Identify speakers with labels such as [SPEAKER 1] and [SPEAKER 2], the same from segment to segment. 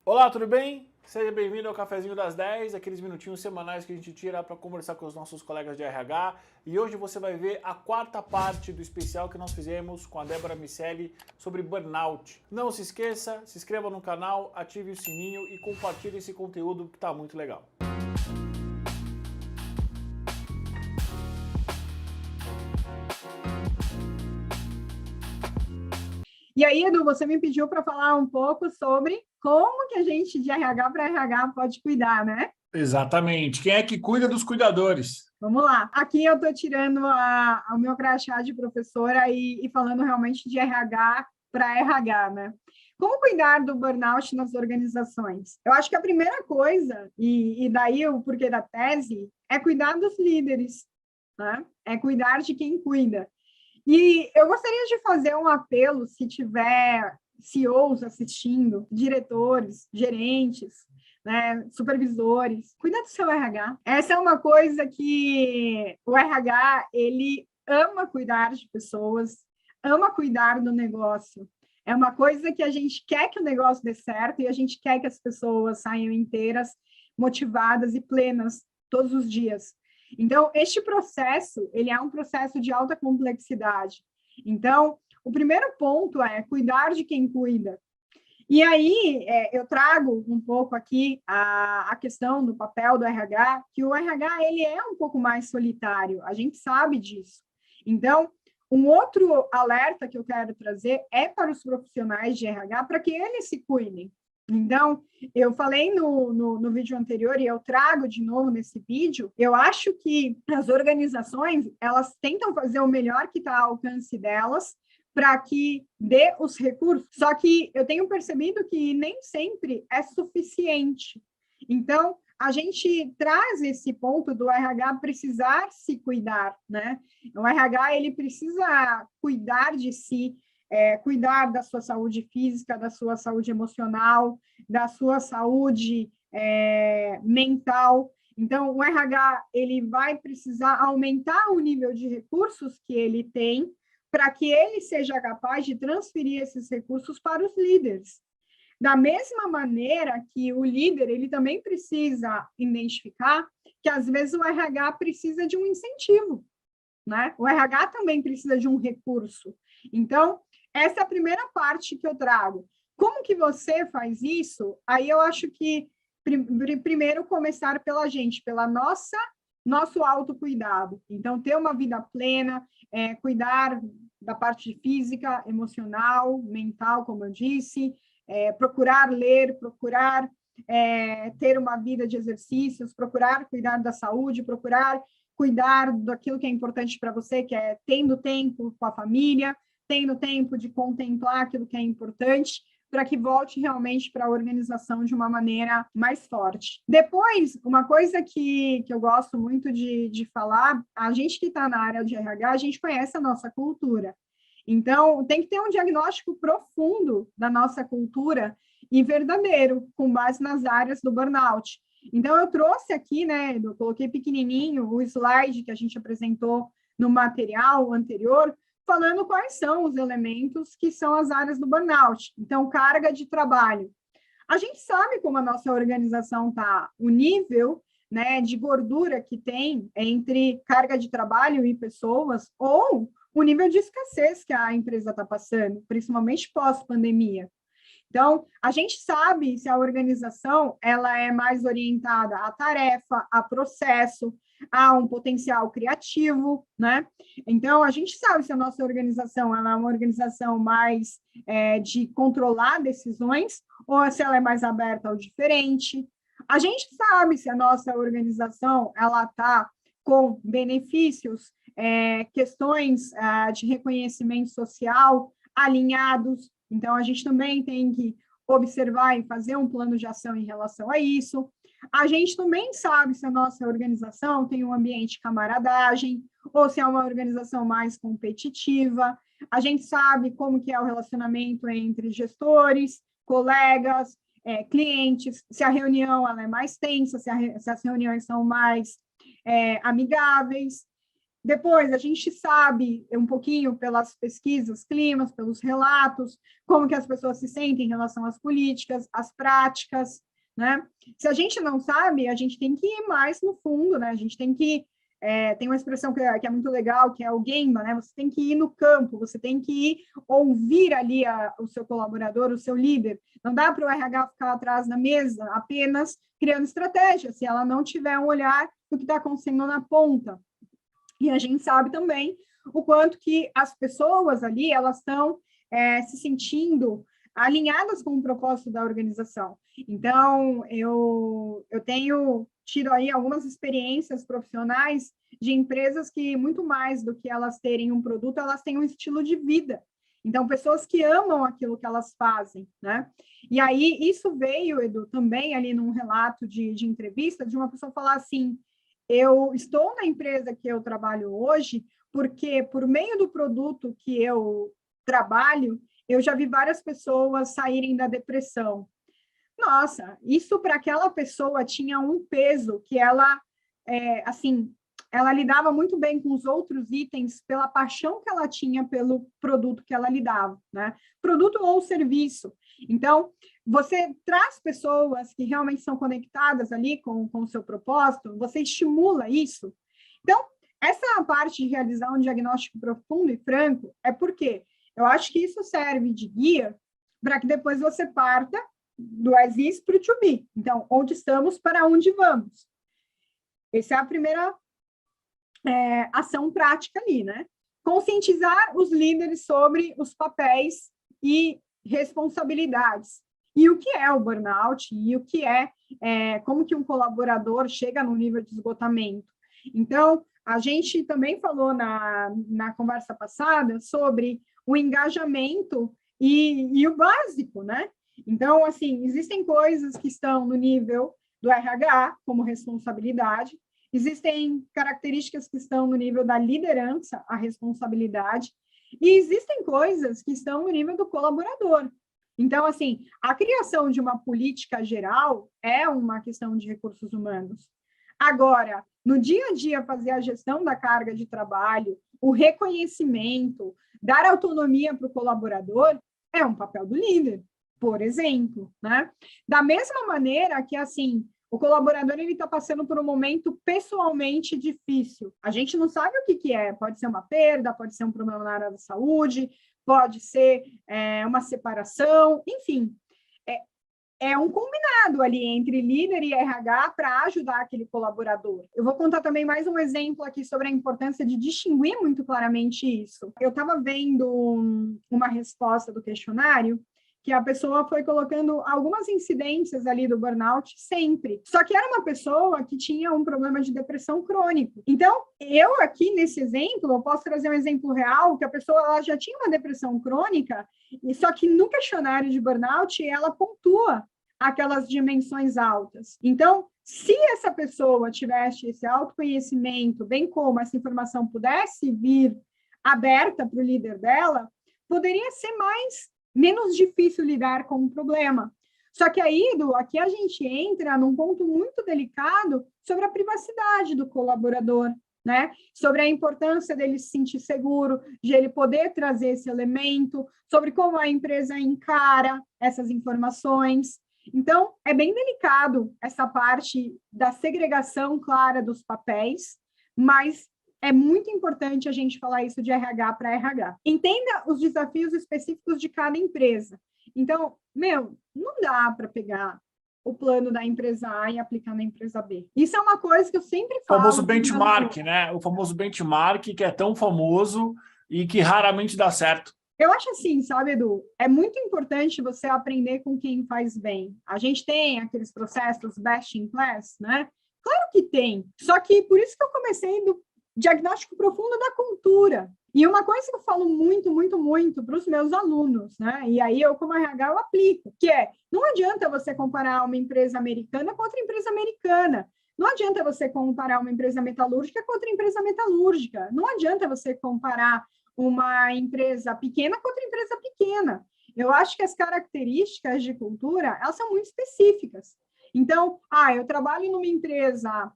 [SPEAKER 1] Olá, tudo bem? Seja bem-vindo ao Cafezinho das 10, aqueles minutinhos semanais que a gente tira para conversar com os nossos colegas de RH. E hoje você vai ver a quarta parte do especial que nós fizemos com a Débora Miceli sobre burnout. Não se esqueça, se inscreva no canal, ative o sininho e compartilhe esse conteúdo que está muito legal.
[SPEAKER 2] E aí, Edu, você me pediu para falar um pouco sobre como que a gente de RH para RH pode cuidar, né?
[SPEAKER 1] Exatamente. Quem é que cuida dos cuidadores?
[SPEAKER 2] Vamos lá. Aqui eu estou tirando o meu crachá de professora e falando realmente de RH para RH, né? Como cuidar do burnout nas organizações? Eu acho que a primeira coisa, e daí o porquê da tese, é cuidar dos líderes, né? É cuidar de quem cuida. E eu gostaria de fazer um apelo, se tiver CEOs assistindo, diretores, gerentes, né, supervisores, cuida do seu RH. Essa é uma coisa que o RH, ele ama cuidar de pessoas, ama cuidar do negócio. É uma coisa que a gente quer que o negócio dê certo e a gente quer que as pessoas saiam inteiras, motivadas e plenas todos os dias. Então, este processo, ele é um processo de alta complexidade. Então, o primeiro ponto é cuidar de quem cuida. E aí, eu trago um pouco aqui a questão do papel do RH, que o RH, ele é um pouco mais solitário, a gente sabe disso. Então, um outro alerta que eu quero trazer é para os profissionais de RH, para que eles se cuidem. Então, eu falei no vídeo anterior e eu trago de novo nesse vídeo, eu acho que as organizações, elas tentam fazer o melhor que está ao alcance delas para que dê os recursos, só que eu tenho percebido que nem sempre é suficiente. Então, a gente traz esse ponto do RH precisar se cuidar, né? O RH, ele precisa cuidar de si, cuidar da sua saúde física, da sua saúde emocional, da sua saúde mental. Então, o RH ele vai precisar aumentar o nível de recursos que ele tem para que ele seja capaz de transferir esses recursos para os líderes. Da mesma maneira que o líder ele também precisa identificar que, às vezes, o RH precisa de um incentivo, né? O RH também precisa de um recurso. Então, essa é a primeira parte que eu trago. Como que você faz isso? Aí eu acho que primeiro começar pela gente, pela nosso autocuidado. Então, ter uma vida plena, cuidar da parte física, emocional, mental, como eu disse, procurar ler, procurar ter uma vida de exercícios, procurar cuidar da saúde, procurar cuidar daquilo que é importante para você, que é tendo tempo com a família, tendo tempo de contemplar aquilo que é importante, para que volte realmente para a organização de uma maneira mais forte. Depois, uma coisa que eu gosto muito de falar, a gente que está na área de RH, a gente conhece a nossa cultura. Então, tem que ter um diagnóstico profundo da nossa cultura e verdadeiro, com base nas áreas do burnout. Então, eu trouxe aqui, né, eu coloquei pequenininho o slide que a gente apresentou no material anterior, falando quais são os elementos que são as áreas do burnout. Então, carga de trabalho. A gente sabe como a nossa organização está, o nível, né, de gordura que tem entre carga de trabalho e pessoas, ou o nível de escassez que a empresa está passando, principalmente pós-pandemia. Então, a gente sabe se a organização ela é mais orientada à tarefa, a processo, a um potencial criativo, né? Então, a gente sabe se a nossa organização ela é uma organização mais de controlar decisões ou se ela é mais aberta ao diferente. A gente sabe se a nossa organização ela está com benefícios, questões de reconhecimento social alinhados. Então, a gente também tem que observar e fazer um plano de ação em relação a isso. A gente também sabe se a nossa organização tem um ambiente de camaradagem ou se é uma organização mais competitiva. A gente sabe como que é o relacionamento entre gestores, colegas, clientes, se a reunião ela é mais tensa, se as reuniões são mais amigáveis. Depois, a gente sabe um pouquinho pelas pesquisas, climas, pelos relatos, como que as pessoas se sentem em relação às políticas, às práticas, né? Se a gente não sabe, a gente tem que ir mais no fundo, né? A gente tem que tem uma expressão que é muito legal, que é o Gemba, né? Você tem que ir no campo, você tem que ir ouvir ali o seu colaborador, o seu líder. Não dá para o RH ficar atrás da mesa apenas criando estratégia, se ela não tiver um olhar do que está acontecendo na ponta. E a gente sabe também o quanto que as pessoas ali, elas estão se sentindo alinhadas com o propósito da organização. Então, eu tenho tido aí algumas experiências profissionais de empresas que, muito mais do que elas terem um produto, elas têm um estilo de vida. Então, pessoas que amam aquilo que elas fazem, né? E aí, isso veio, Edu, também ali num relato de entrevista, de uma pessoa falar assim, eu estou na empresa que eu trabalho hoje porque, por meio do produto que eu trabalho, eu já vi várias pessoas saírem da depressão. Nossa, isso para aquela pessoa tinha um peso que ela, assim, ela lidava muito bem com os outros itens pela paixão que ela tinha pelo produto que ela lidava, né? Produto ou serviço. Então, você traz pessoas que realmente são conectadas ali com o seu propósito, você estimula isso. Então, essa parte de realizar um diagnóstico profundo e franco é porque eu acho que isso serve de guia para que depois você parta do as is para o to be. Então, onde estamos, para onde vamos. Essa é a primeira ação prática ali, né? Conscientizar os líderes sobre os papéis e responsabilidades. E o que é o burnout, e o que como que um colaborador chega no nível de esgotamento. Então, a gente também falou na conversa passada sobre o engajamento e o básico, né? Então, assim, existem coisas que estão no nível do RH, como responsabilidade, existem características que estão no nível da liderança, a responsabilidade, e existem coisas que estão no nível do colaborador. Então, assim, a criação de uma política geral é uma questão de recursos humanos. Agora, no dia a dia, fazer a gestão da carga de trabalho, o reconhecimento, dar autonomia para o colaborador, é um papel do líder, por exemplo, né? Da mesma maneira que, assim, o colaborador está passando por um momento pessoalmente difícil. A gente não sabe o que é. Pode ser uma perda, pode ser um problema na área da saúde, pode ser uma separação, enfim. É um combinado ali entre líder e RH para ajudar aquele colaborador. Eu vou contar também mais um exemplo aqui sobre a importância de distinguir muito claramente isso. Eu estava vendo uma resposta do questionário que a pessoa foi colocando algumas incidências ali do burnout sempre. Só que era uma pessoa que tinha um problema de depressão crônico. Então, eu aqui nesse exemplo, eu posso trazer um exemplo real, que a pessoa ela já tinha uma depressão crônica, e só que no questionário de burnout, ela pontua aquelas dimensões altas. Então, se essa pessoa tivesse esse autoconhecimento, bem como essa informação pudesse vir aberta para o líder dela, poderia ser menos difícil lidar com o problema. Só que aí, Edu, aqui a gente entra num ponto muito delicado sobre a privacidade do colaborador, né? Sobre a importância dele se sentir seguro, de ele poder trazer esse elemento, sobre como a empresa encara essas informações. Então, é bem delicado essa parte da segregação clara dos papéis, mas é muito importante a gente falar isso de RH para RH. Entenda os desafios específicos de cada empresa. Então, não dá para pegar o plano da empresa A e aplicar na empresa B. Isso é uma coisa que eu sempre falo.
[SPEAKER 1] O famoso benchmark, né? O famoso benchmark que é tão famoso e que raramente dá certo.
[SPEAKER 2] Eu acho assim, sabe, Edu? É muito importante você aprender com quem faz bem. A gente tem aqueles processos best in class, né? Claro que tem. Só que por isso que eu comecei do diagnóstico profundo da cultura. E uma coisa que eu falo muito, muito, muito para os meus alunos, né? E aí eu, como RH, eu aplico, que não adianta você comparar uma empresa americana com outra empresa americana. Não adianta você comparar uma empresa metalúrgica com outra empresa metalúrgica. Não adianta você comparar uma empresa pequena com outra empresa pequena. Eu acho que as características de cultura, elas são muito específicas. Então, eu trabalho numa empresa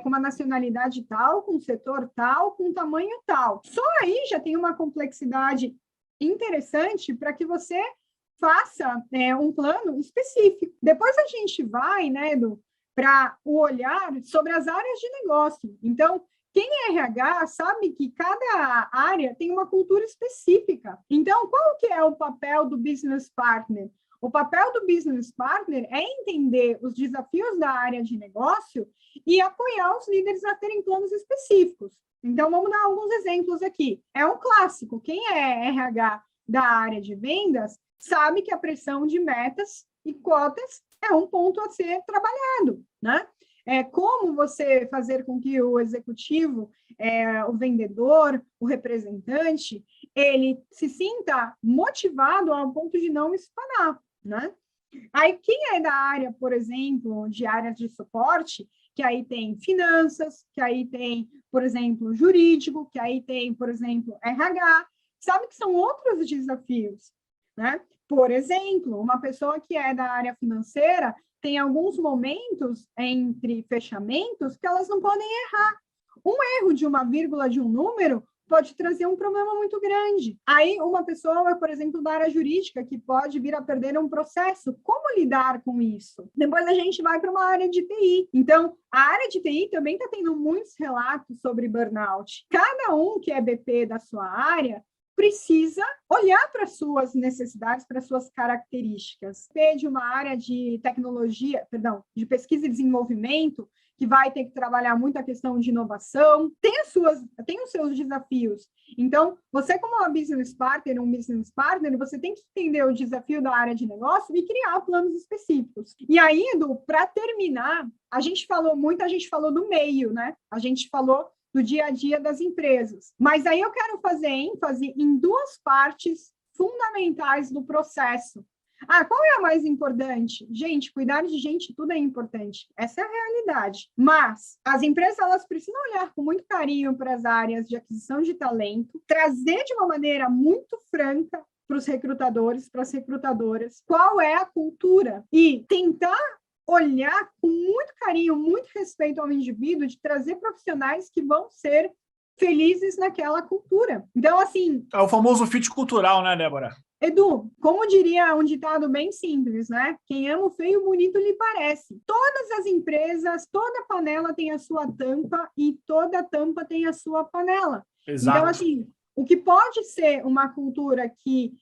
[SPEAKER 2] com uma nacionalidade tal, com um setor tal, com um tamanho tal. Só aí já tem uma complexidade interessante para que você faça um plano específico. Depois a gente vai, né, Edu, para o olhar sobre as áreas de negócio. Então, quem é RH sabe que cada área tem uma cultura específica. Então, qual que é o papel do business partner? O papel do business partner é entender os desafios da área de negócio e apoiar os líderes a terem planos específicos. Então, vamos dar alguns exemplos aqui. É um clássico. Quem é RH da área de vendas sabe que a pressão de metas e cotas é um ponto a ser trabalhado, né? Como você fazer com que o executivo, o vendedor, o representante, ele se sinta motivado ao ponto de não espanar, né? Aí, quem é da área, por exemplo, de áreas de suporte, que aí tem finanças, que aí tem, por exemplo, jurídico, que aí tem, por exemplo, RH, sabe que são outros desafios, né? Por exemplo, uma pessoa que é da área financeira tem alguns momentos entre fechamentos que elas não podem errar. Um erro de uma vírgula de um número pode trazer um problema muito grande. Aí, uma pessoa, por exemplo, da área jurídica, que pode vir a perder um processo. Como lidar com isso? Depois a gente vai para uma área de TI. Então, a área de TI também está tendo muitos relatos sobre burnout. Cada um que é BP da sua área precisa olhar para as suas necessidades, para as suas características. De uma área de tecnologia, de pesquisa e desenvolvimento, que vai ter que trabalhar muito a questão de inovação, tem os seus desafios. Então, você como um business partner, você tem que entender o desafio da área de negócio e criar planos específicos. E aí, Edu, para terminar, a gente falou do meio, né? A gente falou do dia a dia das empresas. Mas aí eu quero fazer ênfase em duas partes fundamentais do processo. Qual é a mais importante? Gente, cuidar de gente, tudo é importante. Essa é a realidade. Mas as empresas, elas precisam olhar com muito carinho para as áreas de aquisição de talento, trazer de uma maneira muito franca para os recrutadores, para as recrutadoras, qual é a cultura e tentar olhar com muito carinho, muito respeito ao indivíduo, de trazer profissionais que vão ser felizes naquela cultura. Então, assim...
[SPEAKER 1] É o famoso fit cultural, né, Débora?
[SPEAKER 2] Edu, como diria um ditado bem simples, né? Quem ama o feio, bonito lhe parece. Todas as empresas, toda panela tem a sua tampa e toda tampa tem a sua panela.
[SPEAKER 1] Exato.
[SPEAKER 2] Então, assim, o que pode ser uma cultura que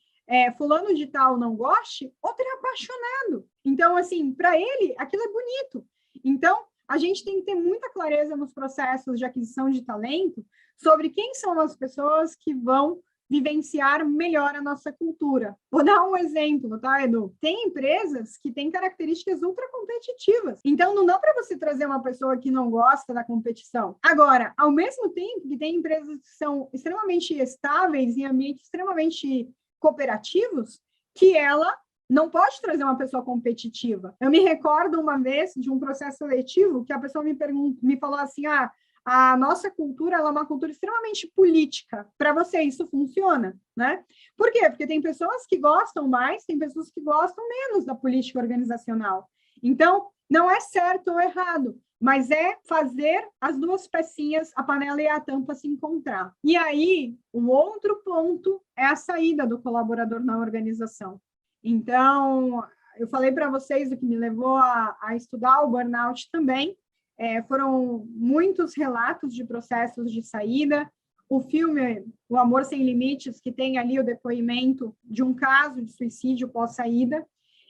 [SPEAKER 2] fulano de tal não goste, outro é apaixonado. Então, assim, para ele, aquilo é bonito. Então, a gente tem que ter muita clareza nos processos de aquisição de talento sobre quem são as pessoas que vão vivenciar melhor a nossa cultura. Vou dar um exemplo, tá, Edu? Tem empresas que têm características ultra competitivas. Então, não dá para você trazer uma pessoa que não gosta da competição. Agora, ao mesmo tempo que tem empresas que são extremamente estáveis em ambientes extremamente cooperativos, que ela não pode trazer uma pessoa competitiva. Eu me recordo uma vez de um processo seletivo que a pessoa me falou assim, a nossa cultura ela é uma cultura extremamente política. Para você, isso funciona, né? Por quê? Porque tem pessoas que gostam mais, tem pessoas que gostam menos da política organizacional. Então, não é certo ou errado, mas é fazer as duas pecinhas, a panela e a tampa, se encontrar. E aí, o outro ponto é a saída do colaborador na organização. Então, eu falei para vocês o que me levou a estudar o burnout também. Foram muitos relatos de processos de saída. O filme O Amor Sem Limites, que tem ali o depoimento de um caso de suicídio pós-saída.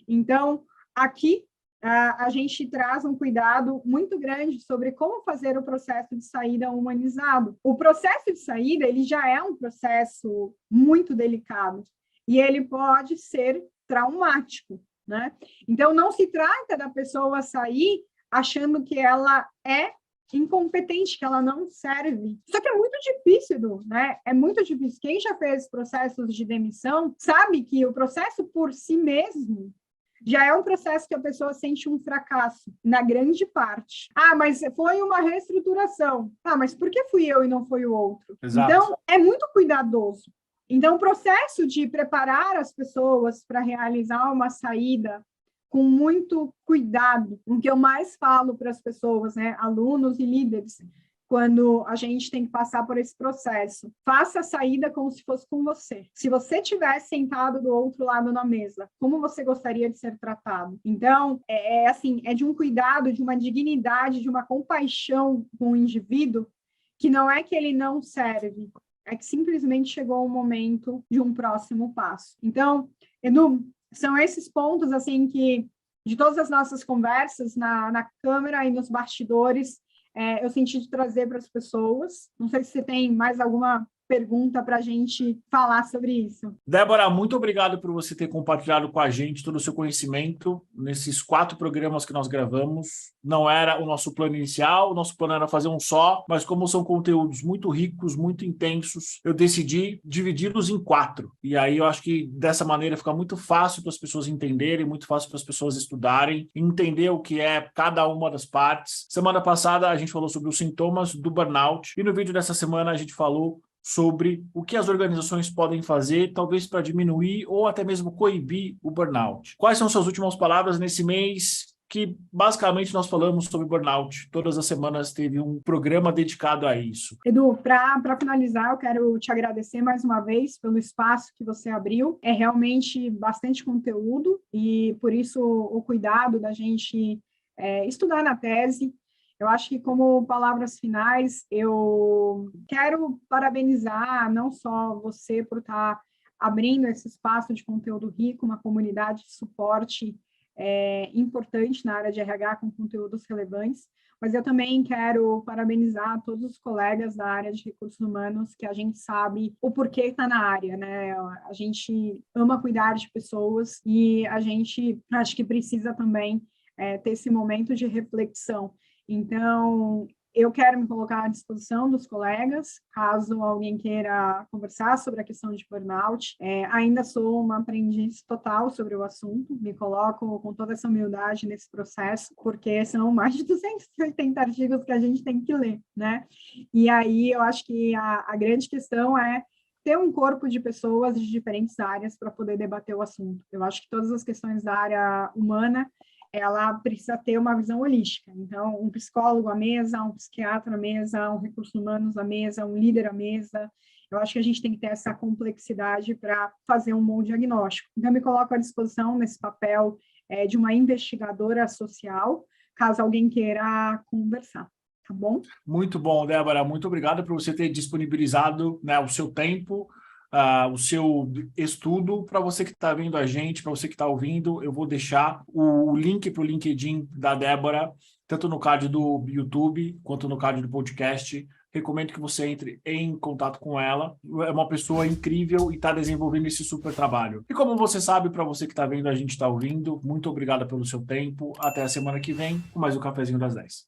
[SPEAKER 2] Então, aqui, a gente traz um cuidado muito grande sobre como fazer o processo de saída humanizado. O processo de saída, ele já é um processo muito delicado e ele pode ser traumático, né? Então, não se trata da pessoa sair achando que ela é incompetente, que ela não serve. Só que é muito difícil, Edu, né? É muito difícil. Quem já fez processos de demissão sabe que o processo por si mesmo já é um processo que a pessoa sente um fracasso, na grande parte. Mas foi uma reestruturação. Mas por que fui eu e não foi o outro?
[SPEAKER 1] Exato.
[SPEAKER 2] Então, é muito cuidadoso. Então, o processo de preparar as pessoas para realizar uma saída com muito cuidado. O que eu mais falo para as pessoas, né, alunos e líderes, quando a gente tem que passar por esse processo, faça a saída como se fosse com você. Se você tivesse sentado do outro lado na mesa, como você gostaria de ser tratado? Então, assim, é de um cuidado, de uma dignidade, de uma compaixão com o indivíduo, que não é que ele não serve, é que simplesmente chegou o momento de um próximo passo. Então, Edu, são esses pontos, assim, que de todas as nossas conversas na câmera e nos bastidores, eu senti de trazer para as pessoas. Não sei se você tem mais alguma pergunta para a gente falar sobre isso.
[SPEAKER 1] Débora, muito obrigado por você ter compartilhado com a gente todo o seu conhecimento nesses 4 programas que nós gravamos. Não era o nosso plano inicial, o nosso plano era fazer um só, mas como são conteúdos muito ricos, muito intensos, eu decidi dividi-los em 4. E aí eu acho que dessa maneira fica muito fácil para as pessoas entenderem, muito fácil para as pessoas estudarem, entender o que é cada uma das partes. Semana passada a gente falou sobre os sintomas do burnout e no vídeo dessa semana a gente falou sobre o que as organizações podem fazer, talvez para diminuir ou até mesmo coibir o burnout. Quais são suas últimas palavras nesse mês que basicamente nós falamos sobre burnout? Todas as semanas teve um programa dedicado a isso.
[SPEAKER 2] Edu, para finalizar, eu quero te agradecer mais uma vez pelo espaço que você abriu. É realmente bastante conteúdo e por isso o cuidado da gente estudar na tese. Eu acho que, como palavras finais, eu quero parabenizar não só você por estar abrindo esse espaço de conteúdo rico, uma comunidade de suporte importante na área de RH com conteúdos relevantes, mas eu também quero parabenizar todos os colegas da área de recursos humanos, que a gente sabe o porquê está na área, né? A gente ama cuidar de pessoas e a gente acho que precisa também ter esse momento de reflexão. Então, eu quero me colocar à disposição dos colegas, caso alguém queira conversar sobre a questão de burnout. Ainda sou uma aprendiz total sobre o assunto, me coloco com toda essa humildade nesse processo, porque são mais de 280 artigos que a gente tem que ler, né? E aí eu acho que a grande questão é ter um corpo de pessoas de diferentes áreas para poder debater o assunto. Eu acho que todas as questões da área humana ela precisa ter uma visão holística. Então, um psicólogo à mesa, um psiquiatra à mesa, um recursos humanos à mesa, um líder à mesa. Eu acho que a gente tem que ter essa complexidade para fazer um bom diagnóstico. Então, eu me coloco à disposição nesse papel de uma investigadora social, caso alguém queira conversar. Tá bom?
[SPEAKER 1] Muito bom, Débora. Muito obrigado por você ter disponibilizado, né, o seu tempo, o seu estudo. Para você que está vendo a gente, para você que está ouvindo, eu vou deixar o link para o LinkedIn da Débora, tanto no card do YouTube quanto no card do podcast. Recomendo que você entre em contato com ela. É uma pessoa incrível e está desenvolvendo esse super trabalho. E como você sabe, para você que está vendo, a gente está ouvindo, muito obrigado pelo seu tempo. Até a semana que vem com mais um Cafezinho das 10.